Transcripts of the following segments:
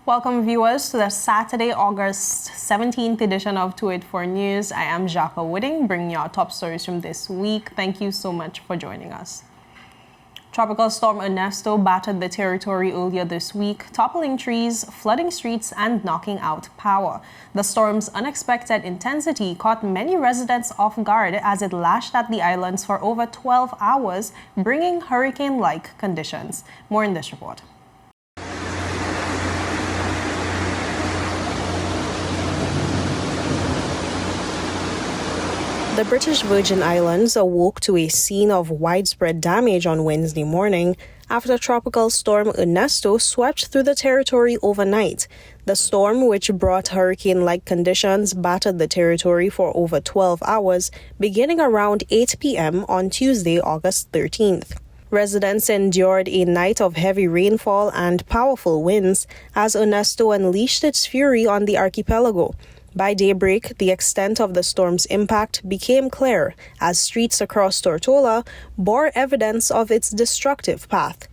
Welcome viewers to the Saturday, August 17th edition of 284 News. I am Jacques Wooding, bringing you our top stories from this week. Thank you so much for joining us. Tropical storm ERNESTO battered the territory earlier this week, toppling trees, flooding streets, and knocking out power. The storm's unexpected intensity caught many residents off guard as it lashed at the islands for over 12 hours, bringing hurricane-like conditions. More in this report. The British Virgin Islands awoke to a scene of widespread damage on Wednesday morning after tropical storm ERNESTO swept through the territory overnight. The storm, which brought hurricane-like conditions, battered the territory for over 12 hours, beginning around 8 p.m. on Tuesday, August 13th. Residents endured a night of heavy rainfall and powerful winds as ERNESTO unleashed its fury on the archipelago. By daybreak, the extent of the storm's impact became clear as streets across Tortola bore evidence of its destructive path.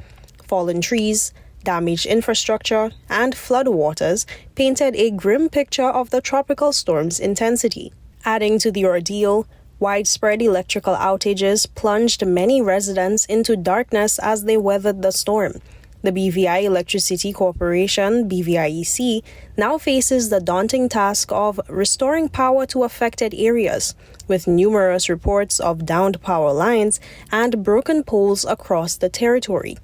Fallen trees, damaged infrastructure, and floodwaters painted a grim picture of the tropical storm's intensity. Adding to the ordeal, widespread electrical outages plunged many residents into darkness as they weathered the storm. The BVI Electricity Corporation, BVIEC, now faces the daunting task of restoring power to affected areas, with numerous reports of downed power lines and broken poles across the territory.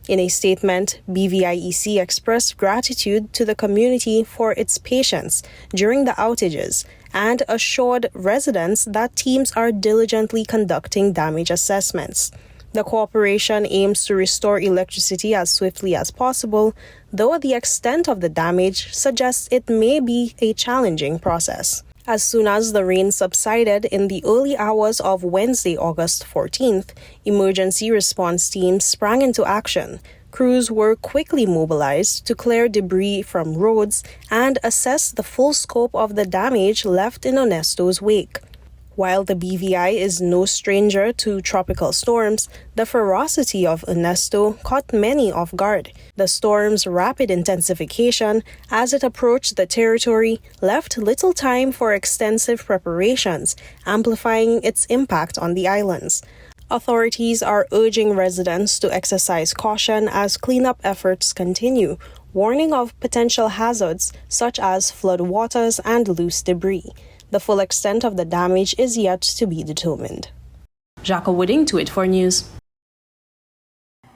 In a statement, BVIEC expressed gratitude to the community for its patience during the outages and assured residents that teams are diligently conducting damage assessments. The corporation aims to restore electricity as swiftly as possible, though the extent of the damage suggests it may be a challenging process. As soon as the rain subsided in the early hours of Wednesday, August 14th, emergency response teams sprang into action. Crews were quickly mobilized to clear debris from roads and assess the full scope of the damage left in ERNESTO's wake. While the BVI is no stranger to tropical storms, the ferocity of ERNESTO caught many off guard. The storm's rapid intensification as it approached the territory left little time for extensive preparations, amplifying its impact on the islands. Authorities are urging residents to exercise caution as cleanup efforts continue, warning of potential hazards such as floodwaters and loose debris. The full extent of the damage is yet to be determined. Jacques Wooding, 284 News.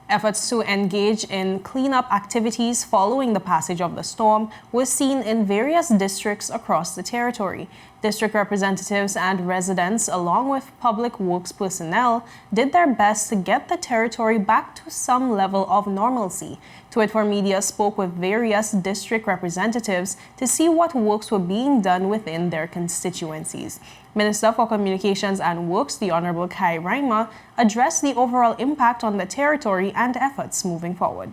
Efforts to engage in cleanup activities following the passage of the storm were seen in various districts across the territory. District representatives and residents, along with public works personnel, did their best to get the territory back to some level of normalcy. 284 Media spoke with various district representatives to see what works were being done within their constituencies. Minister for Communications and Works, the Honorable Kai Reimer, addressed the overall impact on the territory and efforts moving forward.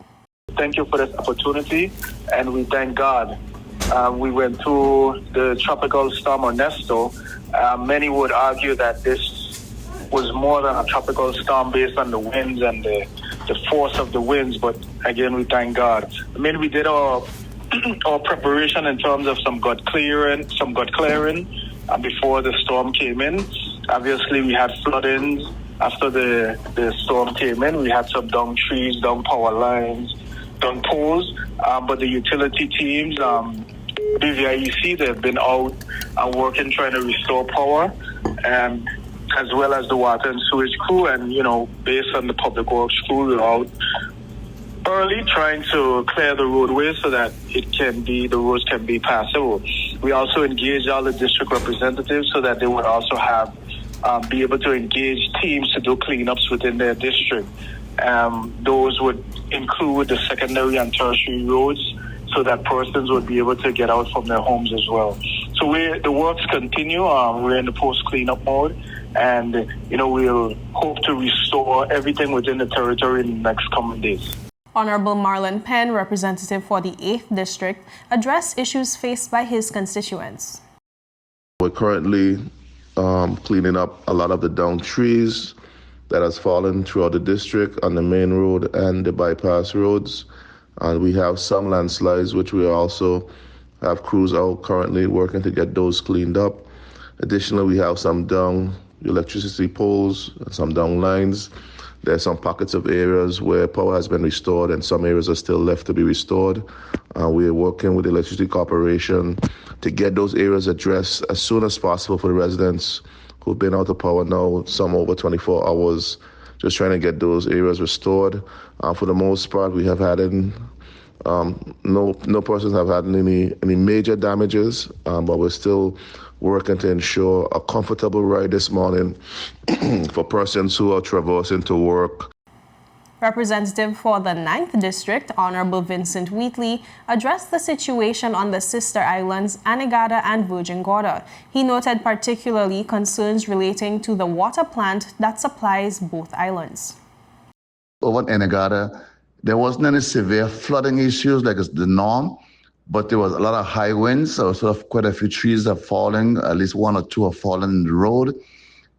Thank you for this opportunity, and we thank God. We went through the tropical storm ERNESTO. Many would argue that this was more than a tropical storm based on the winds and the force of the winds, but again, we thank God. I mean, we did our preparation in terms of some gut clearing before the storm came in. Obviously, we had floodings after the storm came in. We had some down trees, down power lines, down poles, but the utility teams, BVIEC, they've been out and working trying to restore power, as well as the water and sewage crew. And, based on the public works crew, we're out early trying to clear the roadways so that the roads can be passable. We also engaged all the district representatives so that they would also be able to engage teams to do cleanups within their district. Those would include the secondary and tertiary roads so that persons would be able to get out from their homes as well. So the works continue. We're in the post-cleanup mode, and we'll hope to restore everything within the territory in the next coming days. Honorable Marlon Penn, representative for the 8th District, addressed issues faced by his constituents. We're currently cleaning up a lot of the downed trees that has fallen throughout the district on the main road and the bypass roads. And we have some landslides, which we also have crews out currently working to get those cleaned up. Additionally, we have some down electricity poles, some down lines. There's some pockets of areas where power has been restored and some areas are still left to be restored. We are working with the Electricity Corporation to get those areas addressed as soon as possible for the residents who've been out of power now, some over 24 hours, just trying to get those areas restored. For the most part, we have had no persons have had any major damages, but we're still working to ensure a comfortable ride this morning for persons who are traversing to work. Representative for the 9th District, Honorable Vincent Wheatley, addressed the situation on the sister islands, Anegada and Virgin Gorda. He noted particularly concerns relating to the water plant that supplies both islands. Over in Anegada, there wasn't any severe flooding issues like it's the norm, but there was a lot of high winds, so sort of quite a few trees are falling, at least one or two are falling in the road.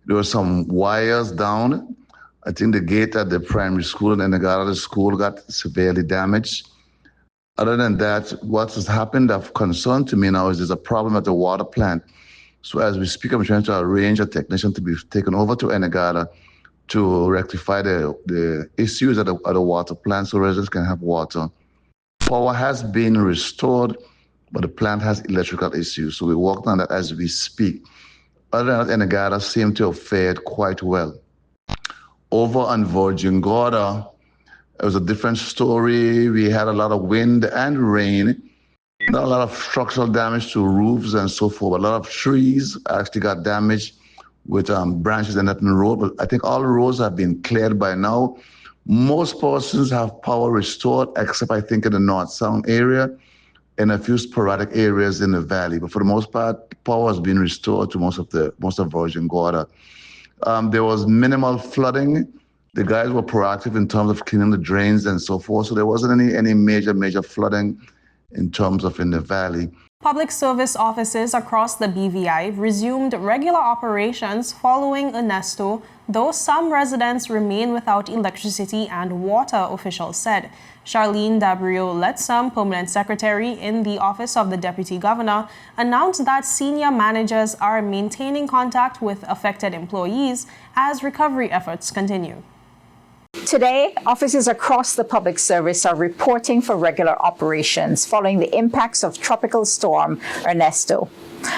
There were some wires down. I think the gate at the primary school in Anegada, the school got severely damaged. Other than that, what has happened of concern to me now is there's a problem at the water plant. So as we speak, I'm trying to arrange a technician to be taken over to Anegada to rectify the issues at the water plant so residents can have water. Power has been restored, but the plant has electrical issues. So we're working on that as we speak. Other than that, Anegada seemed to have fared quite well. Over on Virgin Gorda, it was a different story. We had a lot of wind and rain, not a lot of structural damage to roofs and so forth. A lot of trees actually got damaged with branches ended up in the road. But I think all the roads have been cleared by now. Most persons have power restored, except I think in the North Sound area and a few sporadic areas in the valley. But for the most part, power has been restored to most of Virgin Gorda. There was minimal flooding. The guys were proactive in terms of cleaning the drains and so forth. So there wasn't any major flooding in terms of in the valley. Public service offices across the BVI resumed regular operations following ERNESTO, though some residents remain without electricity and water, officials said. Charlene Dabrio-Letsam, Permanent Secretary in the Office of the Deputy Governor, announced that senior managers are maintaining contact with affected employees as recovery efforts continue. Today, offices across the public service are reporting for regular operations following the impacts of Tropical Storm ERNESTO.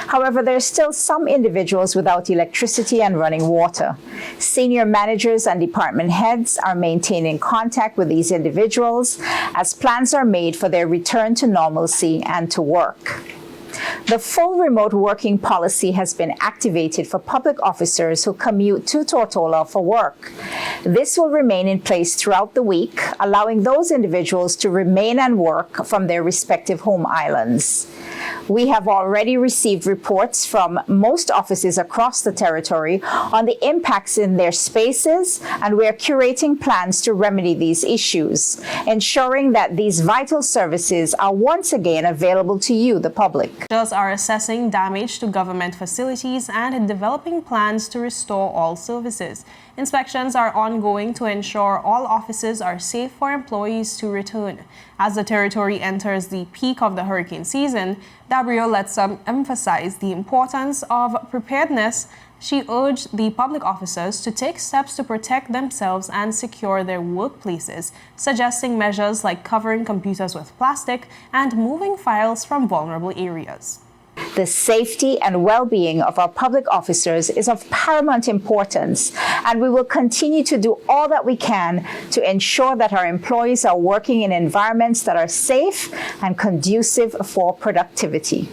However, there are still some individuals without electricity and running water. Senior managers and department heads are maintaining contact with these individuals as plans are made for their return to normalcy and to work. The full remote working policy has been activated for public officers who commute to Tortola for work. This will remain in place throughout the week, allowing those individuals to remain and work from their respective home islands. We have already received reports from most offices across the territory on the impacts in their spaces, and we are curating plans to remedy these issues, ensuring that these vital services are once again available to you, the public. Officials are assessing damage to government facilities and developing plans to restore all services. Inspections are ongoing to ensure all offices are safe for employees to return. As the territory enters the peak of the hurricane season, Dabrio-Letsam emphasized the importance of preparedness. She urged the public officers to take steps to protect themselves and secure their workplaces, suggesting measures like covering computers with plastic and moving files from vulnerable areas. The safety and well-being of our public officers is of paramount importance, and we will continue to do all that we can to ensure that our employees are working in environments that are safe and conducive for productivity.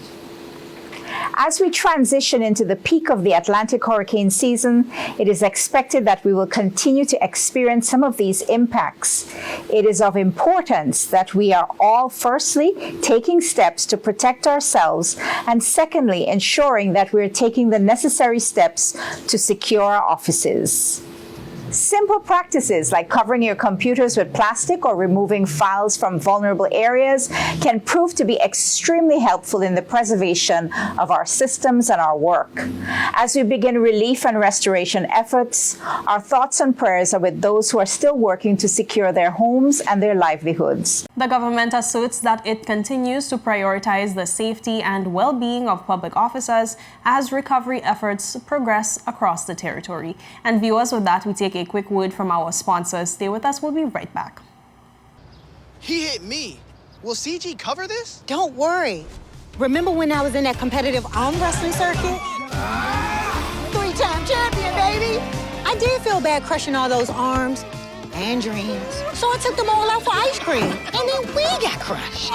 As we transition into the peak of the Atlantic hurricane season, it is expected that we will continue to experience some of these impacts. It is of importance that we are all, firstly, taking steps to protect ourselves, and secondly, ensuring that we are taking the necessary steps to secure our offices. Simple practices like covering your computers with plastic or removing files from vulnerable areas can prove to be extremely helpful in the preservation of our systems and our work. As we begin relief and restoration efforts, our thoughts and prayers are with those who are still working to secure their homes and their livelihoods. The government asserts that it continues to prioritize the safety and well-being of public officers as recovery efforts progress across the territory. And viewers, with that, we take a quick word from our sponsors. Stay with us. We'll be right back. He hit me. Will CG cover this? Don't worry. Remember when I was in that competitive arm wrestling circuit? 3-time champion, baby! I did feel bad crushing all those arms and dreams. So I took them all out for ice cream, and then we got crushed.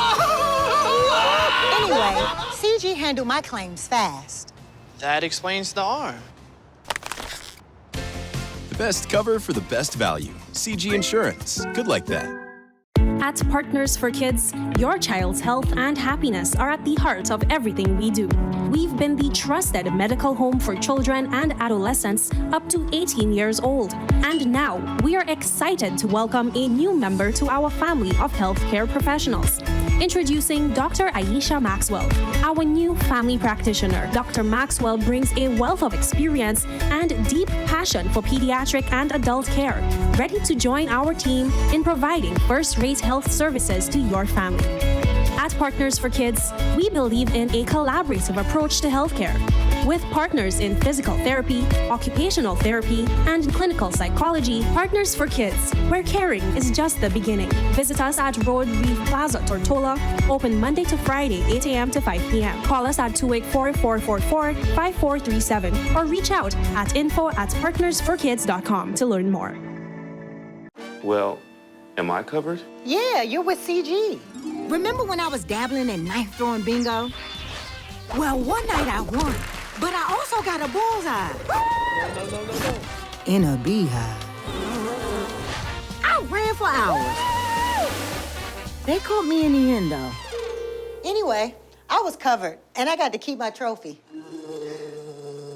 Anyway, CG handled my claims fast. That explains the arm. The best cover for the best value. CG Insurance. Good like that. At Partners for Kids, your child's health and happiness are at the heart of everything we do. We've been the trusted medical home for children and adolescents up to 18 years old. And now, we are excited to welcome a new member to our family of healthcare professionals. Introducing Dr. Aisha Maxwell, our new family practitioner. Dr. Maxwell brings a wealth of experience and deep passion for pediatric and adult care, ready to join our team in providing first-rate health services to your family. At Partners for Kids, we believe in a collaborative approach to healthcare. With partners in physical therapy, occupational therapy, and clinical psychology, Partners for Kids, where caring is just the beginning. Visit us at Road Reef Plaza, Tortola, open Monday to Friday, 8 a.m. to 5 p.m. Call us at 284-444-5437 or reach out at info@partnersforkids.com to learn more. Well, am I covered? Yeah, you're with CG. Remember when I was dabbling in knife-throwing bingo? Well, one night I won, but I also got a bullseye. No. In a beehive. I ran for hours. They caught me in the end, though. Anyway, I was covered, and I got to keep my trophy.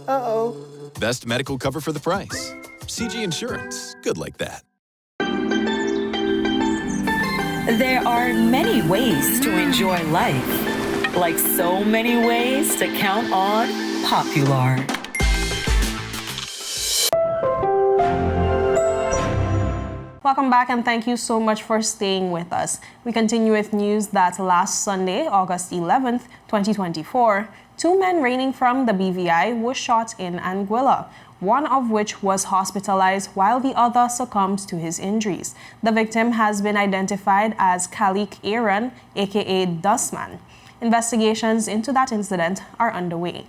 Uh-oh. Best medical cover for the price. CG Insurance. Good like that. There are many ways to enjoy life. Like so many ways to count on Popular. Welcome back, and thank you so much for staying with us. We continue with news that last Sunday, August 11th, 2024, 2 men reigning from the BVI were shot in Anguilla, one of which was hospitalized while the other succumbed to his injuries. The victim has been identified as Khalik Aaron, aka Dustman. Investigations into that incident are underway.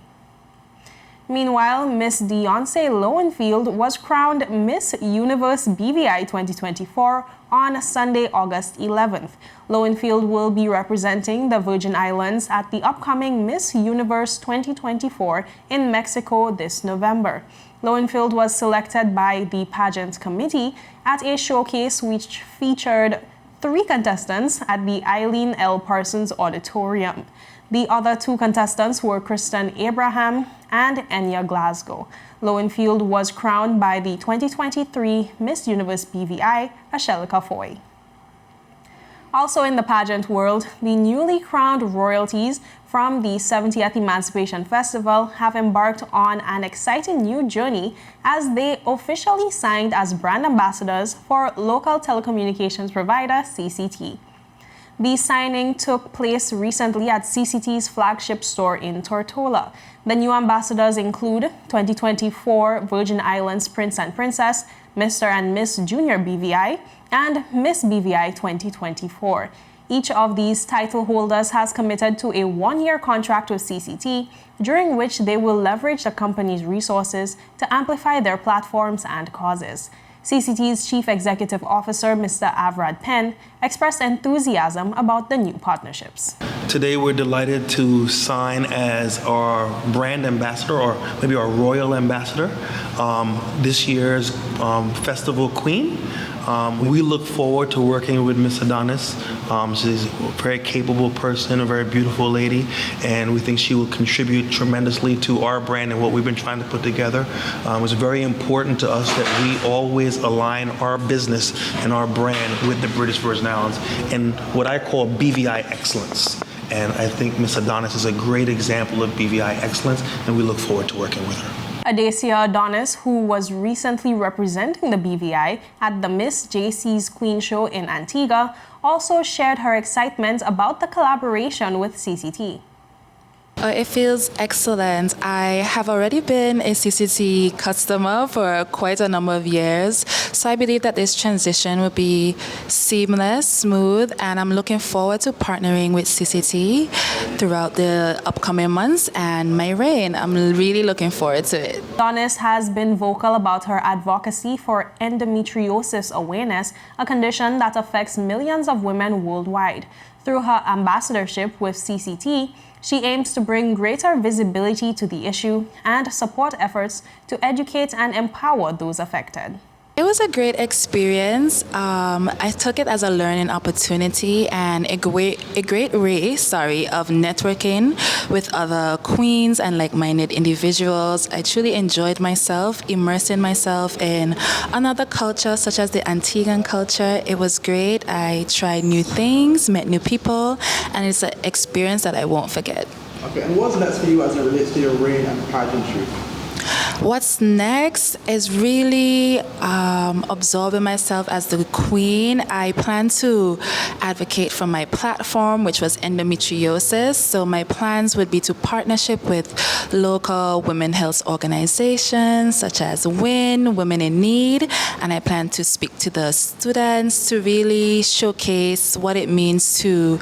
Meanwhile, Miss DEYOUNCE Lowenfield was crowned Miss Universe BVI 2024 on Sunday, August 11th. Lowenfield will be representing the Virgin Islands at the upcoming Miss Universe 2024 in Mexico this November. Lowenfield was selected by the pageant committee at a showcase which featured 3 contestants at the Eileen L. Parsons Auditorium. The other 2 contestants were Kristen Abraham and Enya Glasgow. Lowenfield was crowned by the 2023 Miss Universe BVI, Ashelika Foy. Also in the pageant world, the newly crowned royalties from the 70th Emancipation Festival have embarked on an exciting new journey as they officially signed as brand ambassadors for local telecommunications provider CCT. The signing took place recently at CCT'S flagship store in Tortola. The new ambassadors include 2024 Virgin Islands Prince and Princess, Mr. and Miss Junior BVI, and Miss BVI 2024. Each of these title holders has committed to a 1-year contract with CCT, during which they will leverage the company's resources to amplify their platforms and causes. CCT's Chief Executive Officer, Mr. Avrad Penn, expressed enthusiasm about the new partnerships. Today, we're delighted to sign as our brand ambassador, or maybe our royal ambassador, this year's festival queen, We look forward to working with Miss Adonis. She's a very capable person, a very beautiful lady, and we think she will contribute tremendously to our brand and what we've been trying to put together. It's very important to us that we always align our business and our brand with the British Virgin Islands in what I call BVI excellence. And I think Miss Adonis is a great example of BVI excellence, and we look forward to working with her. Adacia Adonis, who was recently representing the BVI at the Miss JC's Queen Show in Antigua, also shared her excitement about the collaboration with CCT. It feels excellent. I have already been a CCT customer for quite a number of years, so I believe that this transition will be seamless, smooth, and I'm looking forward to partnering with CCT throughout the upcoming months and my reign. I'm really looking forward to it. Adonis has been vocal about her advocacy for endometriosis awareness, a condition that affects millions of women worldwide. Through her ambassadorship with CCT, she aims to bring greater visibility to the issue and support efforts to educate and empower those affected. It was a great experience. I took it as a learning opportunity and a great way of networking with other queens and like-minded individuals. I truly enjoyed myself, immersing myself in another culture such as the Antiguan culture. It was great. I tried new things, met new people, and it's an experience that I won't forget. Okay, and what's next for you as it relates to your reign and pageantry? What's next is really absorbing myself as the queen. I plan to advocate for my platform, which was endometriosis. So my plans would be to partnership with local women health organizations such as WIN, Women in Need, and I plan to speak to the students to really showcase what it means to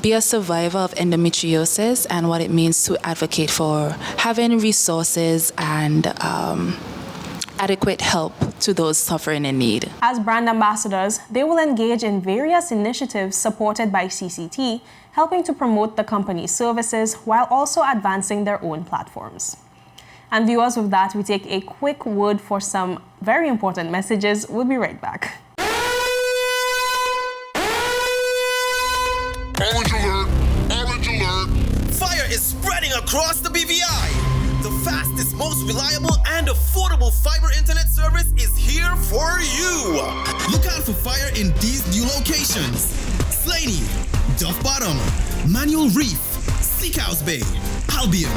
be a survivor of endometriosis and what it means to advocate for having resources and adequate help to those suffering in need. As brand ambassadors, they will engage in various initiatives supported by CCT, helping to promote the company's services while also advancing their own platforms. And viewers, with that, we take a quick word for some very important messages. We'll be right back. Orange alert! Orange alert! Fire is spreading across the BVI! The fastest, most reliable, and affordable fiber internet service is here for you. Look out for fire in these new locations: Slaney, Duff Bottom, Manual Reef, Seacoast Bay, Albion,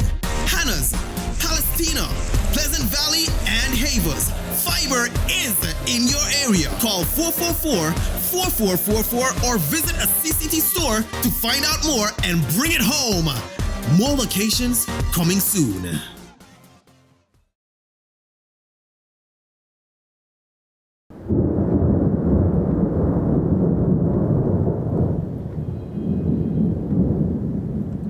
Hannah's, Palestina, Pleasant Valley, and Havers. Fiber is in your area. Call 444-4444 or visit a CCT store to find out more and bring it home. More locations coming soon.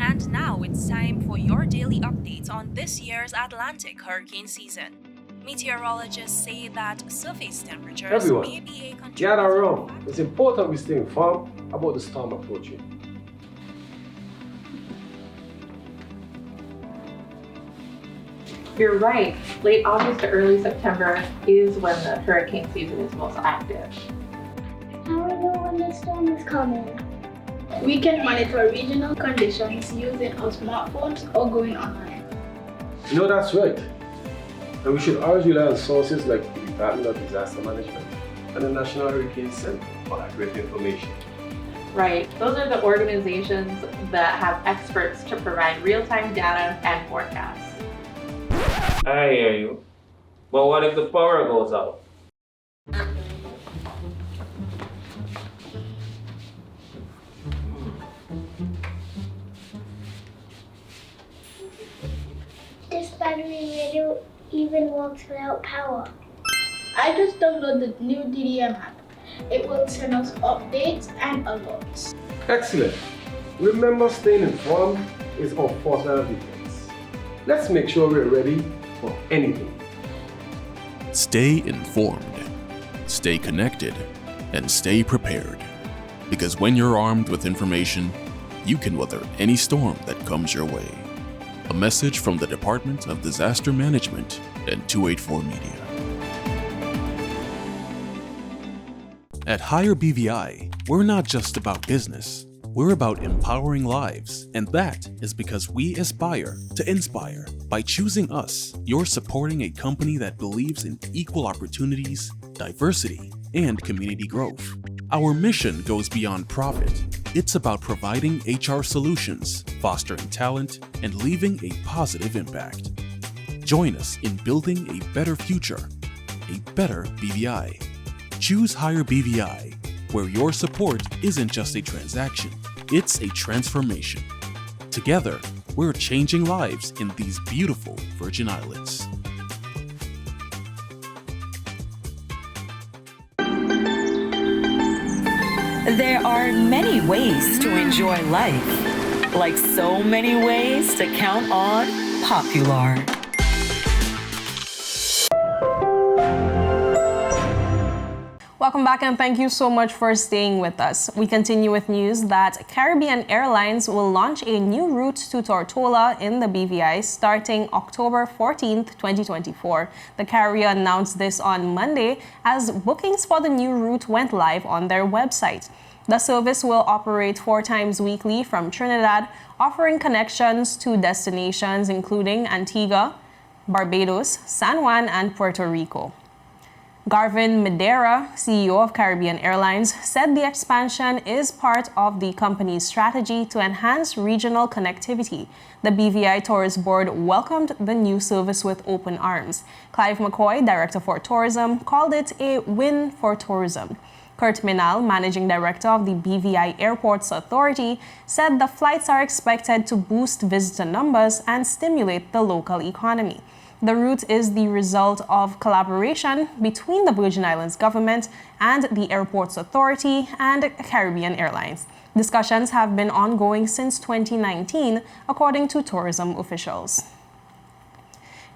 And now it's time for your daily updates on this year's Atlantic hurricane season. Meteorologists say that surface temperatures may be a contributor. Gather around. It's important we stay informed about the storm approaching. You're right. Late August to early September is when the hurricane season is most active. How do we know when the storm is coming? We can monitor regional conditions using our smartphones or going online. You know, that's right. And we should always rely on sources like the Department of Disaster Management and the National Hurricane Center for accurate information. Right. Those are the organizations that have experts to provide real-time data and forecasts. I hear you. But what if the power goes out? This battery radio even works without power. I just downloaded the new DDM app. It will send us updates and alerts. Excellent. Remember, staying informed is our first line of defense. Let's make sure we're ready for anything. Stay informed, stay connected, and stay prepared. Because when you're armed with information, you can weather any storm that comes your way. A message from the Department of Disaster Management and 284 Media. At Higher BVI, we're not just about business. We're about empowering lives, and that is because we aspire to inspire. By choosing us, you're supporting a company that believes in equal opportunities, diversity, and community growth. Our mission goes beyond profit. It's about providing HR solutions, fostering talent, and leaving a positive impact. Join us in building a better future, a better BVI. Choose Higher BVI, where your support isn't just a transaction, it's a transformation. Together, we're changing lives in these beautiful Virgin Islands. There are many ways to enjoy life, like so many ways to count on Popular. Welcome back and thank you so much for staying with us. We continue with news that Caribbean Airlines will launch a new route to Tortola in the BVI starting October 14th, 2024. The carrier announced this on Monday as bookings for the new route went live on their website. The service will operate 4 times weekly from Trinidad, offering connections to destinations including Antigua, Barbados, San Juan, and Puerto Rico. Garvin Medera, CEO of Caribbean Airlines, said the expansion is part of the company's strategy to enhance regional connectivity. The BVI Tourist Board welcomed the new service with open arms. Clive McCoy, Director for Tourism, called it a win for tourism. Kurt Minal, Managing Director of the BVI Airports Authority, said the flights are expected to boost visitor numbers and stimulate the local economy. The route is the result of collaboration between the Virgin Islands government and the Airports Authority and Caribbean Airlines. Discussions have been ongoing since 2019, according to tourism officials.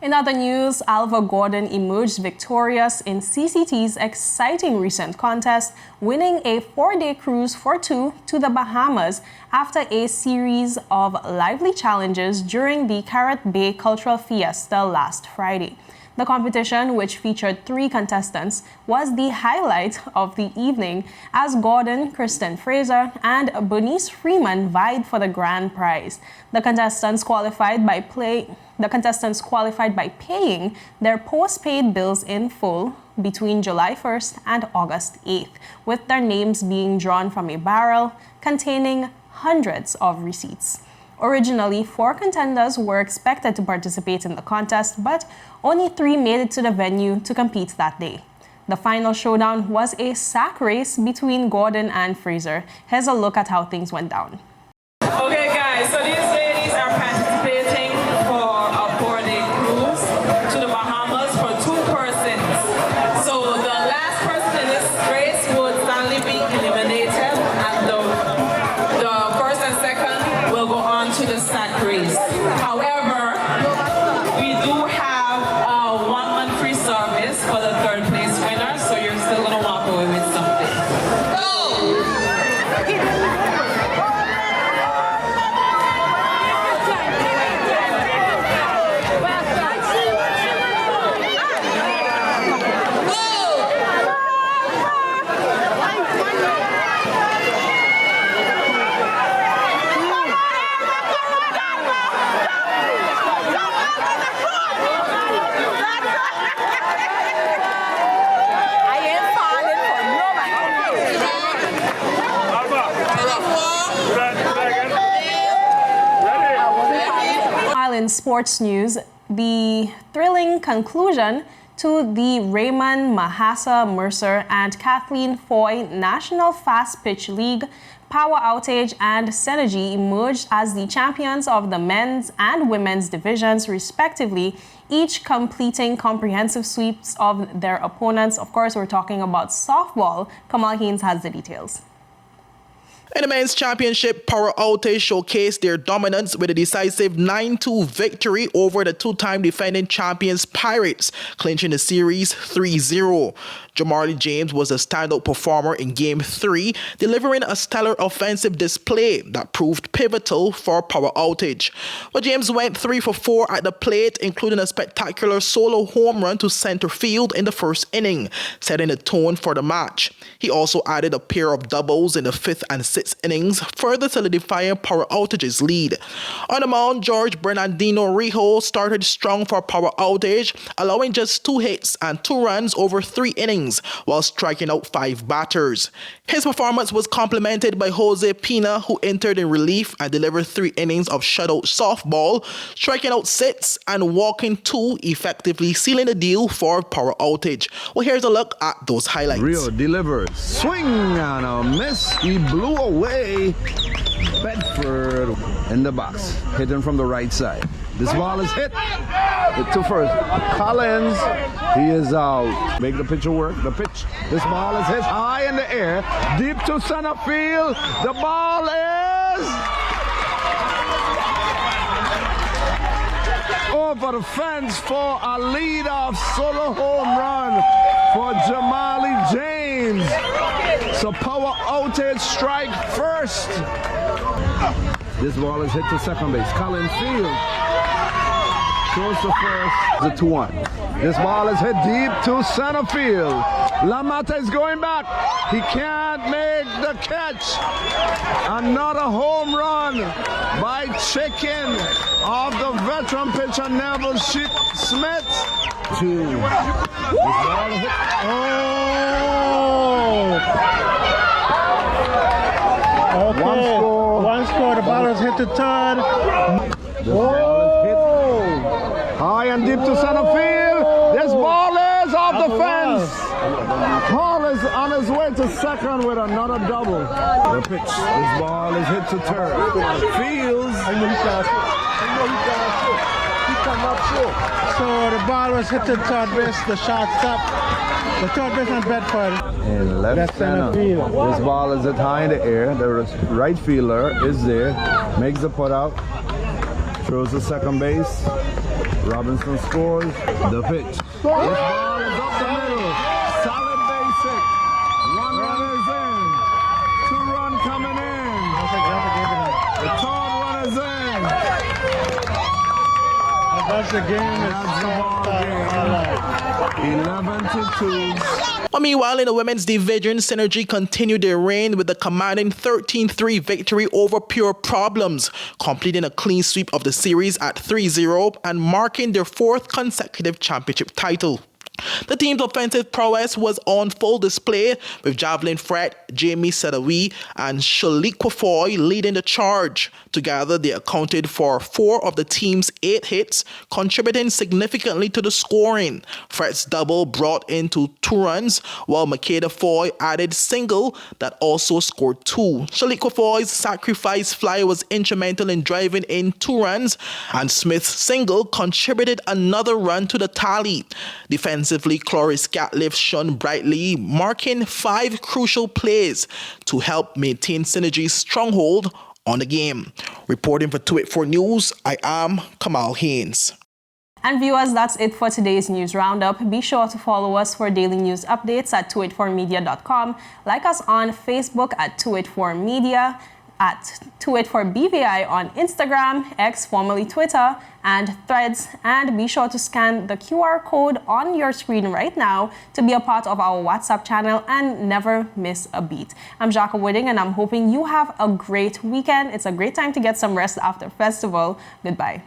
In other news, ALVA GORDAN emerged victorious in CCT'S exciting recent contest, winning a 4-day cruise for 2 to the Bahamas after a series of lively challenges during the Carrot Bay Cultural Fiesta last Friday. The competition, which featured 3 contestants, was the highlight of the evening as Gordon, Kristen Fraser, and Bernice Freeman vied for the grand prize. The contestants qualified by paying their post-paid bills in full between July 1st and August 8th, with their names being drawn from a barrel containing hundreds of receipts. Originally, 4 contenders were expected to participate in the contest, but only 3 made it to the venue to compete that day. The final showdown was a sack race between Gordon and Fraser. Here's a look at how things went down. Okay guys, so these ladies are participating for a 4-day cruise to the Bahamas for 2 persons. So the last person in this race would sadly be eliminated, and the first and second will go on to the sack race. However, we do have a 1-month free service for the 3rd place winner, so you're still gonna walk away with something. In sports news, the thrilling conclusion to the Raymond Mahasa Mercer and Kathleen Foy National Fast Pitch League, Power Outage and Synergy emerged as the champions of the men's and women's divisions, respectively, each completing comprehensive sweeps of their opponents. Of course, we're talking about softball. Kamal Haynes has the details. In the men's championship, Power Outage showcased their dominance with a decisive 9-2 victory over the two-time defending champions Pirates, clinching the series 3-0. Jamarly James was a standout performer in Game 3, delivering a stellar offensive display that proved pivotal for Power Outage. But James went 3 for 4 at the plate, including a spectacular solo home run to center field in the first inning, setting the tone for the match. He also added a pair of doubles in the 5th and 6th innings, further solidifying Power Outage's lead. On the mound, George Bernardino Rijo started strong for Power Outage, allowing just 2 hits and 2 runs over 3 innings, while striking out 5 batters. His performance was complemented by Jose Pina, who entered in relief and delivered 3 innings of shutout softball, striking out 6 and walking 2, effectively sealing the deal for Power Outage. Well, here's a look at those highlights. Rio delivers, swing and a miss. He blew away Bedford in the box, hitting from the right side. This ball is hit. To first. Collins, he is out. Make the pitcher work. The pitch. This ball is hit high in the air, deep to center field. The ball is over the fence for a leadoff solo home run for Jamarly James. So Power Outage strike first. This ball is hit to second base. Collins field. Goes to first. It's a 2-1. This ball is hit deep to center field. Lamata is going back. He can't make the catch. Another home run by Chicken of the veteran pitcher Neville Smith. 2. This ball is hit. Okay. One score. The ball is hit to third. The ball is hit high and deep to center field. This ball is off the fence. Hall is on his way to second with another double. The pitch. This ball is hit to third. Fields. So the ball was hit to third base. The shortstop. The third baseman Bedford. In left center. This ball is hit high in the air. The right fielder is there. Makes the put out. Throws to second base. Robinson scores. The pitch. This ball is up the middle. Solid base hit. 1 run is in. 2 run coming in. The 3rd run is in. That's the game. That's the ball game. 11-2. Meanwhile, in the women's division, Synergy continued their reign with a commanding 13-3 victory over Pure Problems, completing a clean sweep of the series at 3-0 and marking their 4th consecutive championship title. The team's offensive prowess was on full display, with Javelin Fred, Jamie Sadawi, and Shaliqua Foy leading the charge. Together, they accounted for 4 of the team's 8 hits, contributing significantly to the scoring. Fred's double brought in 2 runs, while Makeda Foy added single that also scored 2. Shaliqua Foy's sacrifice fly was instrumental in driving in 2 runs, and Smith's single contributed another run to the tally. Defensively, Cloris Gatliff shone brightly, marking 5 crucial plays to help maintain Synergy's stronghold on the game. Reporting for 284 News, I am Kamal Haynes. And viewers, that's it for today's news roundup. Be sure to follow us for daily news updates at 284media.com. Like us on Facebook at 284media, at 284BVI on Instagram, X formerly Twitter, and Threads. And be sure to scan the QR code on your screen right now to be a part of our WhatsApp channel and never miss a beat. I'm Jacques Wooding, and I'm hoping you have a great weekend. It's a great time to get some rest after festival. Goodbye.